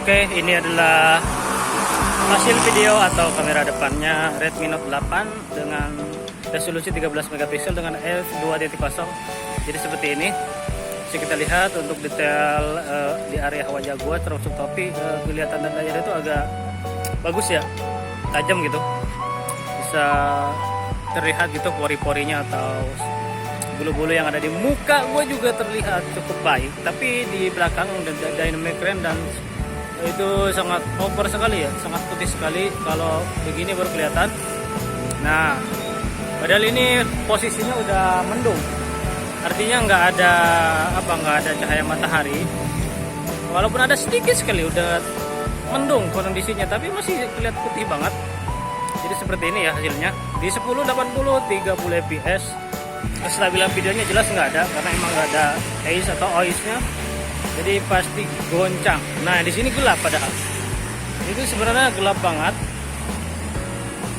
Oke, ini adalah hasil video atau kamera depannya Redmi Note 8 dengan resolusi 13 megapiksel dengan f2.0. Jadi seperti ini. Bisa kita lihat untuk detail di area wajah gua termasuk topi, kelihatan dan layar itu agak bagus ya, tajam gitu. Bisa terlihat gitu pori-porinya atau bulu-bulu yang ada di muka gua juga terlihat cukup baik. Tapi di belakang dynamic range dan itu sangat over sekali ya, sangat putih sekali. Kalau begini baru kelihatan. Nah, padahal ini posisinya udah mendung, artinya nggak ada cahaya matahari. Walaupun ada sedikit sekali udah mendung kondisinya, tapi masih kelihatan putih banget. Jadi seperti ini ya hasilnya di 1080 30 fps. Kestabilan videonya jelas nggak ada karena emang nggak ada haze atau noise-nya. Jadi pasti goncang. Nah, di sini gelap padahal. Itu sebenarnya gelap banget.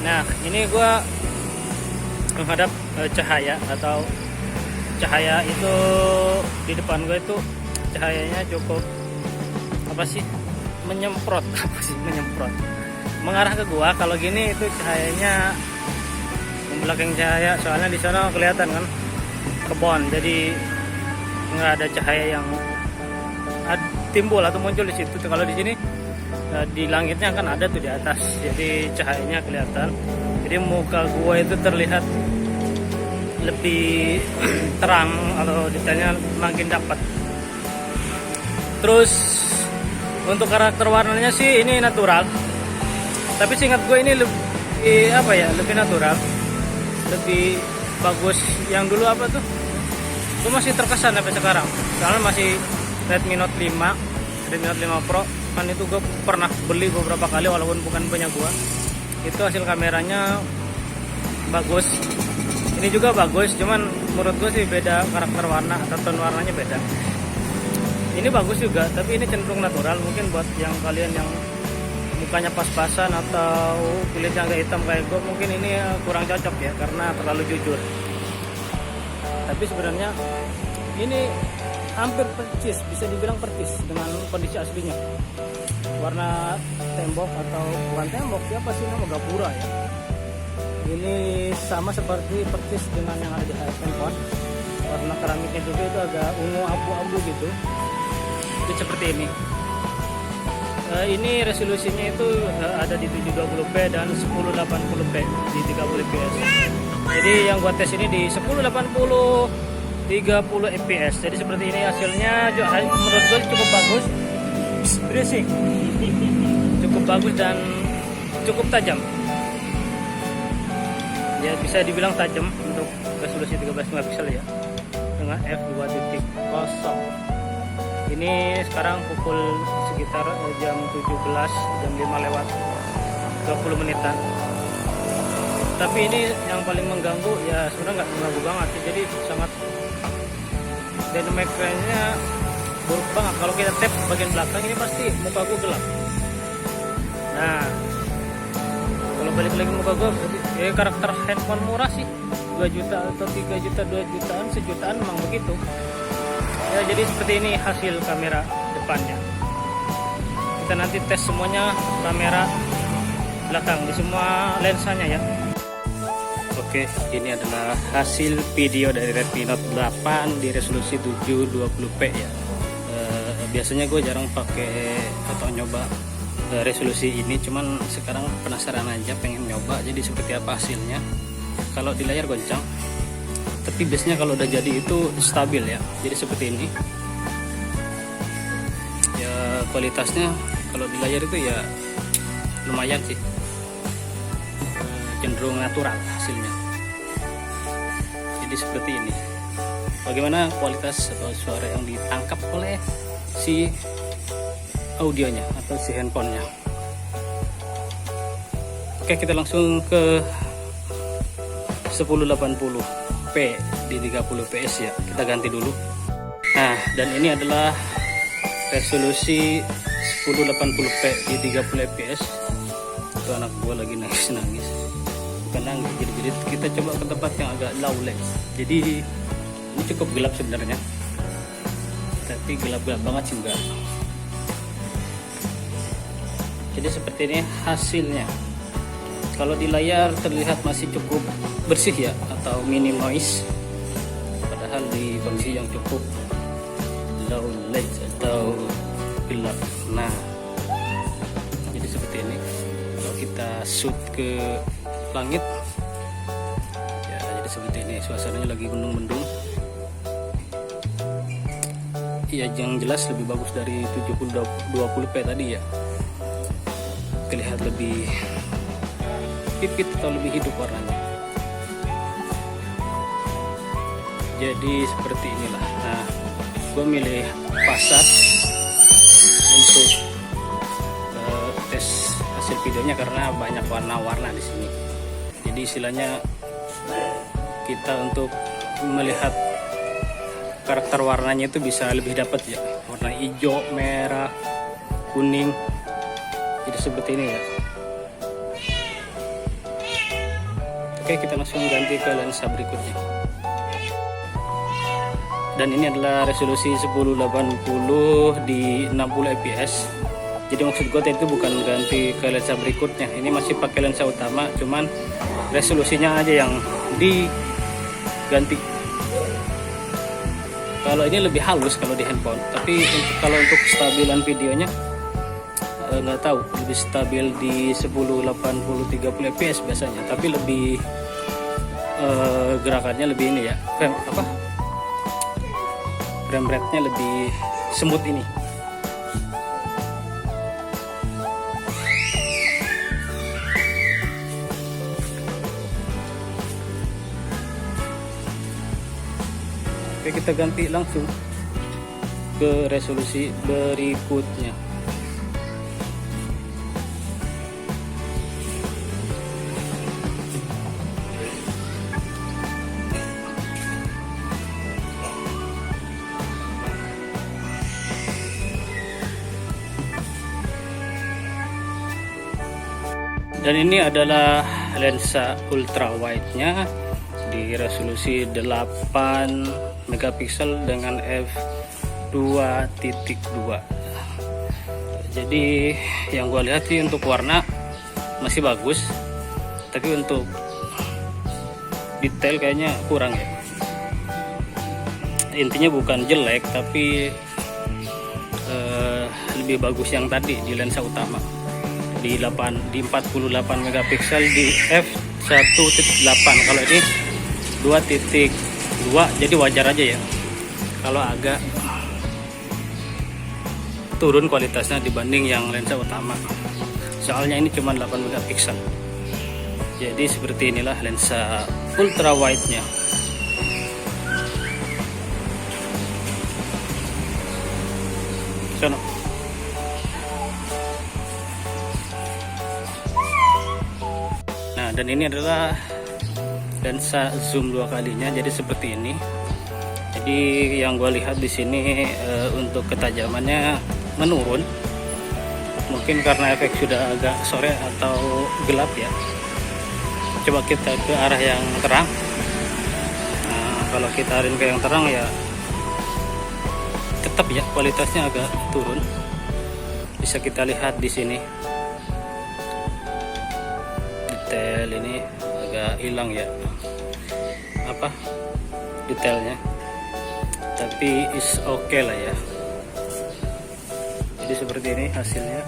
Nah, ini gua menghadap cahaya atau cahaya itu di depan gue itu cahayanya cukup menyemprot mengarah ke gua. Kalau gini itu cahayanya membelakangi cahaya, soalnya di sana kelihatan kan kebon, jadi nggak ada cahaya yang timbul atau muncul di situ. Kalau di sini di langitnya kan ada tuh di atas, jadi cahayanya kelihatan. Jadi muka gua itu terlihat lebih terang atau detailnya makin dapat. Terus untuk karakter warnanya sih ini natural, tapi seingat gue ini lebih natural, lebih bagus. Yang dulu gue masih terkesan sampai sekarang, soalnya masih Redmi Note 5 Pro kan, itu gue pernah beli beberapa kali walaupun bukan punya gue. Itu hasil kameranya bagus, ini juga bagus, cuman menurut gue sih beda karakter warna atau tone warnanya beda. Ini bagus juga, tapi ini cenderung natural. Mungkin buat yang kalian yang mukanya pas-pasan atau kulitnya agak hitam kayak gue, mungkin ini kurang cocok ya karena terlalu jujur. Tapi sebenarnya ini hampir persis, bisa dibilang persis dengan kondisi aslinya. Warna tembok atau bukan tembok, siapa sih nama, gapura ya. Ini sama seperti persis dengan yang ada di handphone. Warna keramiknya juga itu agak ungu abu-abu gitu. Itu seperti ini. Ini resolusinya itu ada di 720p dan 1080p di 30 fps. Jadi yang gua tes ini di 1080 30 fps. Jadi seperti ini hasilnya. Menurut gue cukup bagus, berisik, cukup bagus dan cukup tajam. Ya bisa dibilang tajam untuk resolusi 13 megapiksel ya, dengan f2.0. Ini sekarang pukul sekitar jam 17, jam 5 lewat 20 menitan. Tapi ini yang paling mengganggu ya, sebenarnya nggak mengganggu banget sih. Jadi sangat dynamic range-nya buruk banget. Kalau kita tap bagian belakang ini pasti muka gue gelap. Nah, kalau balik lagi muka gue, ya karakter handphone murah sih, 2 juta atau 3 juta, 2 jutaan, sejutaan memang begitu. Ya jadi seperti ini hasil kamera depannya. Kita nanti tes semuanya kamera belakang di semua lensanya ya. Oke, ini adalah hasil video dari Redmi Note 8 di resolusi 720p ya. Biasanya gue jarang pakai atau nyoba resolusi ini, cuman sekarang penasaran aja, pengen nyoba. Jadi seperti apa hasilnya. Kalau di layar goncang, tapi biasanya kalau udah jadi itu stabil ya. Jadi seperti ini. Ya kualitasnya kalau di layar itu ya lumayan sih. Cenderung natural hasilnya. Jadi seperti ini. Bagaimana kualitas atau suara yang ditangkap oleh si audionya atau si handphonenya. Oke, kita langsung ke 1080p di 30 fps ya. Kita ganti dulu. Nah, dan ini adalah resolusi 1080p di 30 fps. Itu anak gua lagi nangis-nangis. Bukan nangis, jadi kita coba ke tempat yang agak low light. Jadi ini cukup gelap sebenarnya, tapi gelap-gelap banget sih enggak. Jadi seperti ini hasilnya. Kalau di layar terlihat masih cukup bersih ya, atau minim noise, padahal di kondisi yang cukup low light atau gelap. Nah, jadi seperti ini. Kalau kita shoot ke langit ya, jadi seperti ini. Suasananya lagi gunung mendung ya, yang jelas lebih bagus dari 70-20p tadi ya. Terlihat lebih pipit atau lebih hidup warnanya. Jadi seperti inilah. Nah, gue milih Passat untuk tes hasil videonya karena banyak warna-warna di sini. Jadi istilahnya kita untuk melihat karakter warnanya itu bisa lebih dapat ya. Warna hijau, merah, kuning. Jadi seperti ini ya. Oke, kita langsung ganti ke lensa berikutnya. Dan ini adalah resolusi 1080 di 60 fps. Jadi maksud gue itu bukan ganti ke lensa berikutnya. Ini masih pakai lensa utama, cuman resolusinya aja yang diganti. Kalau ini lebih halus kalau di handphone, tapi kalau untuk stabilan videonya nggak tahu, lebih stabil di 1080 30 fps biasanya, tapi lebih gerakannya lebih ini ya, frame rate-nya lebih smooth ini. Oke, kita ganti langsung ke resolusi berikutnya. Dan ini adalah lensa ultra wide-nya di resolusi 8 megapiksel dengan f2.2. Jadi yang gue lihat sih untuk warna masih bagus, tapi untuk detail kayaknya kurang ya. Intinya bukan jelek, tapi lebih bagus yang tadi di lensa utama di 48 megapiksel di f1.8. Kalau ini 2.2, jadi wajar aja ya kalau agak turun kualitasnya dibanding yang lensa utama, soalnya ini cuma 8 megapiksel. Jadi seperti inilah lensa ultra wide nya. Sono. Nah, dan ini adalah lensa zoom 2 kalinya, jadi seperti ini. Jadi yang gue lihat di sini untuk ketajamannya menurun, mungkin karena efek sudah agak sore atau gelap ya. Coba kita ke arah yang terang. Nah, kalau kita arahin ke yang terang ya tetap ya kualitasnya agak turun. Bisa kita lihat di sini detail ini agak hilang ya, detailnya, tapi is okay lah ya. Jadi seperti ini hasilnya.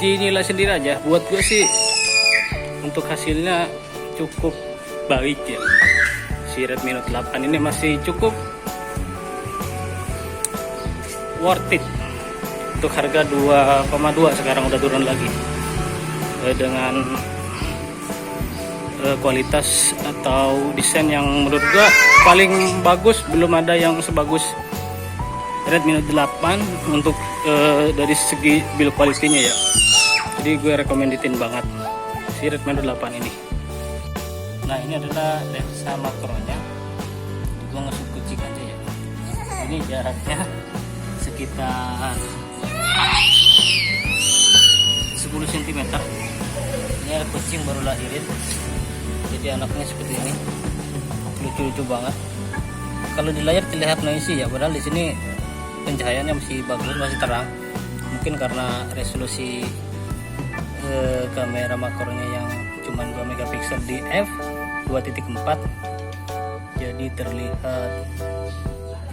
Dinilai sendiri aja, buat gue sih untuk hasilnya cukup baik ya. Si Redmi Note 8 ini masih cukup worth it untuk harga 2,2. sekarang udah turun lagi dengan kualitas atau desain yang menurut gua paling bagus. Belum ada yang sebagus Redmi Note 8 untuk dari segi build quality-nya ya. Jadi gue rekomendasiin banget si Redmi Note 8 ini. Nah, ini adalah lensa makronya. Gue ngesut kucing aja ya. Ini jaraknya sekitar 10 cm. Ini ada kucing baru lahirin, jadi anaknya seperti ini, lucu-lucu banget. kalau di layar terlihat noisy ya, padahal di sini pencahayaannya masih bagus, masih terang. Mungkin karena resolusi kamera makronya yang cuma 2 megapiksel di f2.4, jadi terlihat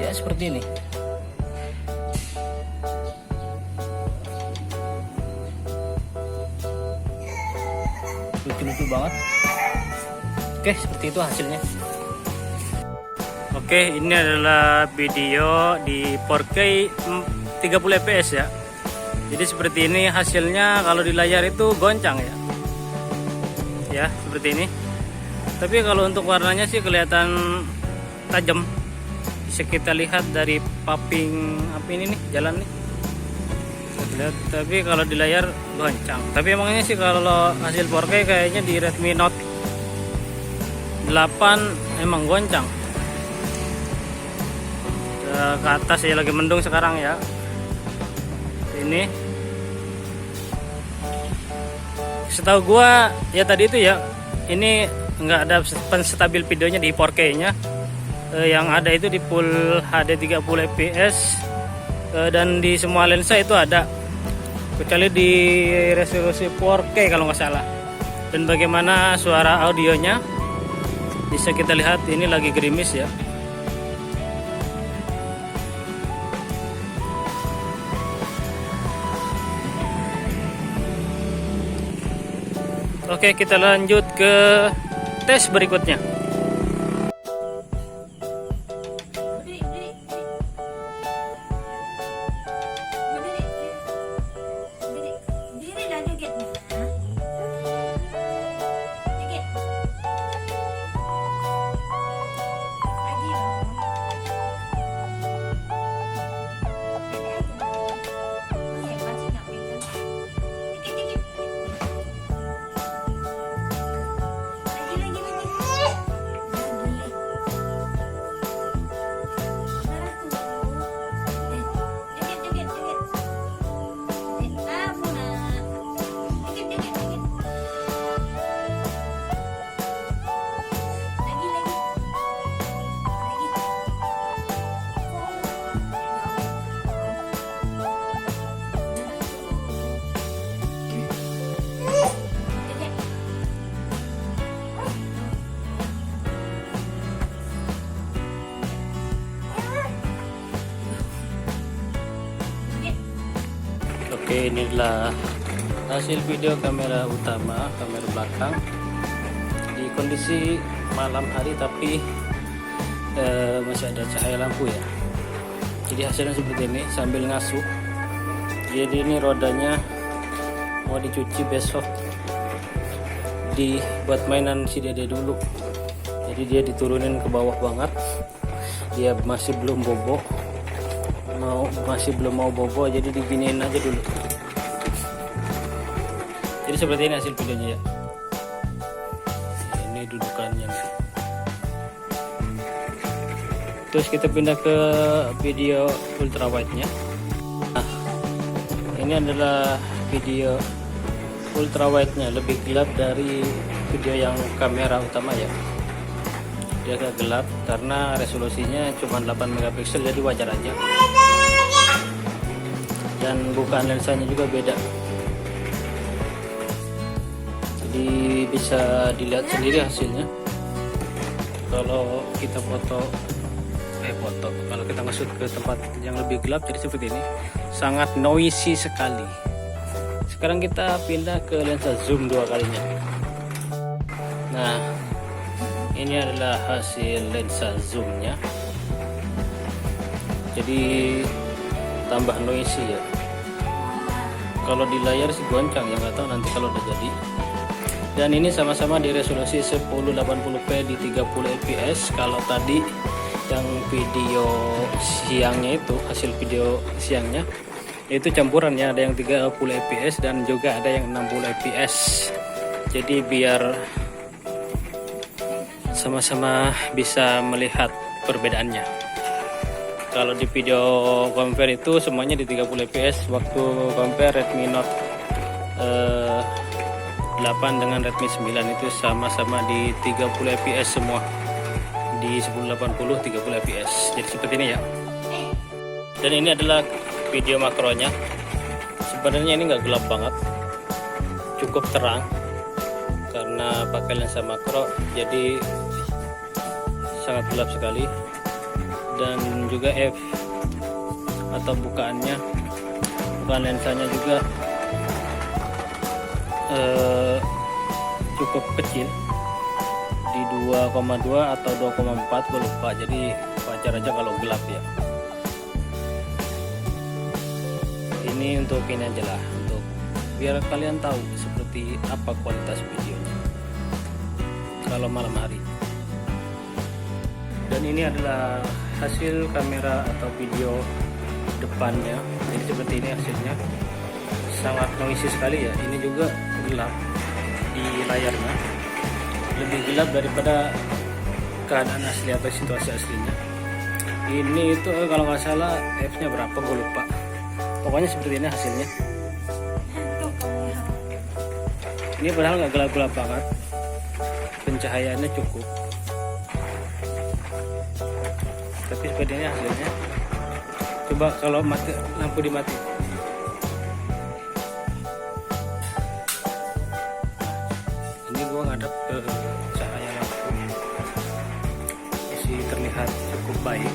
ya seperti ini. Lucu-lucu banget. Oke, seperti itu hasilnya. Oke, ini adalah video di 4K 30 fps ya. Jadi seperti ini hasilnya. Kalau di layar itu goncang ya. Ya, seperti ini. Tapi kalau untuk warnanya sih kelihatan tajam. Bisa kita lihat dari paping apa ini nih, jalan nih. Lihat, tapi kalau di layar goncang. Tapi emangnya sih kalau hasil 4K kayaknya di Redmi Note 8 emang goncang. Ke atas ya, lagi mendung sekarang ya. Ini setahu gua ya tadi itu ya, ini nggak ada penstabil videonya di 4K nya. Yang ada itu di full HD 30 fps, dan di semua lensa itu ada, kecuali di resolusi 4K kalau nggak salah. Dan bagaimana suara audionya bisa kita lihat, ini lagi gerimis ya. Oke, kita lanjut ke tes berikutnya. Oke, inilah hasil video kamera utama, kamera belakang di kondisi malam hari, tapi masih ada cahaya lampu ya. Jadi hasilnya seperti ini sambil ngasuh. Jadi ini rodanya mau dicuci besok, dibuat mainan si dede dulu. Jadi dia diturunin ke bawah banget, dia masih belum bobo, masih belum mau bobo, jadi diginiin aja dulu. Jadi seperti ini hasil videonya ya. Ini dudukannya nih. Terus kita pindah ke video ultrawide nya. Nah, ini adalah video ultrawide nya, lebih gelap dari video yang kamera utama ya. Dia agak gelap karena resolusinya cuma 8 megapiksel, jadi wajar aja. Dan bukaan lensanya juga beda, jadi bisa dilihat sendiri hasilnya. Kalau kita kalau kita ngesut ke tempat yang lebih gelap, jadi seperti ini, sangat noisy sekali. Sekarang kita pindah ke lensa zoom 2 kalinya. Nah, ini adalah hasil lensa zoomnya. Jadi tambah noisy ya. Kalau di layar sih goncang ya, nggak tahu nanti kalau udah jadi. Dan ini sama-sama di resolusi 1080p di 30 fps. Kalau tadi yang video siangnya itu, hasil video siangnya itu campuran ya, ada yang 30 fps dan juga ada yang 60 fps. Jadi biar sama-sama bisa melihat perbedaannya. Kalau di video compare itu semuanya di 30 fps, waktu compare Redmi Note 8 dengan Redmi 9 itu sama-sama di 30 fps semua. di 1080 30 fps. Jadi seperti ini ya. Dan ini adalah video makronya. Sebenarnya ini nggak gelap banget, cukup terang karena pakai lensa makro, jadi sangat gelap sekali. Dan juga f atau bukaan lensanya juga cukup kecil di 2,2 atau 2,4 gue lupa, jadi wajar aja kalau gelap ya. Ini untuk ini aja lah, untuk biar kalian tahu seperti apa kualitas videonya kalau malam hari. Dan ini adalah hasil kamera atau video depannya. Jadi seperti ini hasilnya, sangat noisy sekali ya. Ini juga gelap di layarnya, lebih gelap daripada keadaan asli atau situasi aslinya. Ini itu kalau nggak salah f nya berapa gue lupa, pokoknya seperti ini hasilnya. Ini padahal nggak gelap-gelap banget, pencahayaannya cukup, tapi seperti ini hasilnya. Coba kalau mati, lampu dimati, ini gua ngadep ke cahaya lampu, masih terlihat cukup baik.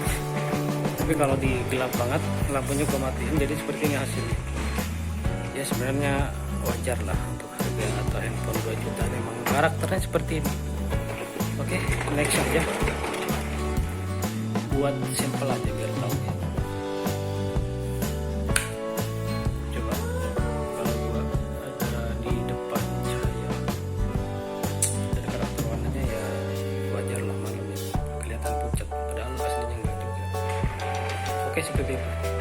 Tapi kalau di gelap banget, lampunya gua matiin, jadi seperti ini hasilnya. Ya sebenarnya wajar lah untuk harga atau handphone 2 juta, memang karakternya seperti ini. Oke, next aja, buat simple aja biar tahu ya. Coba kalau gua ada di depan cahaya, dari karakter warnanya ya wajar lah, malam ini kelihatan pucat, padahal aslinya enggak juga. Oke, seperti itu.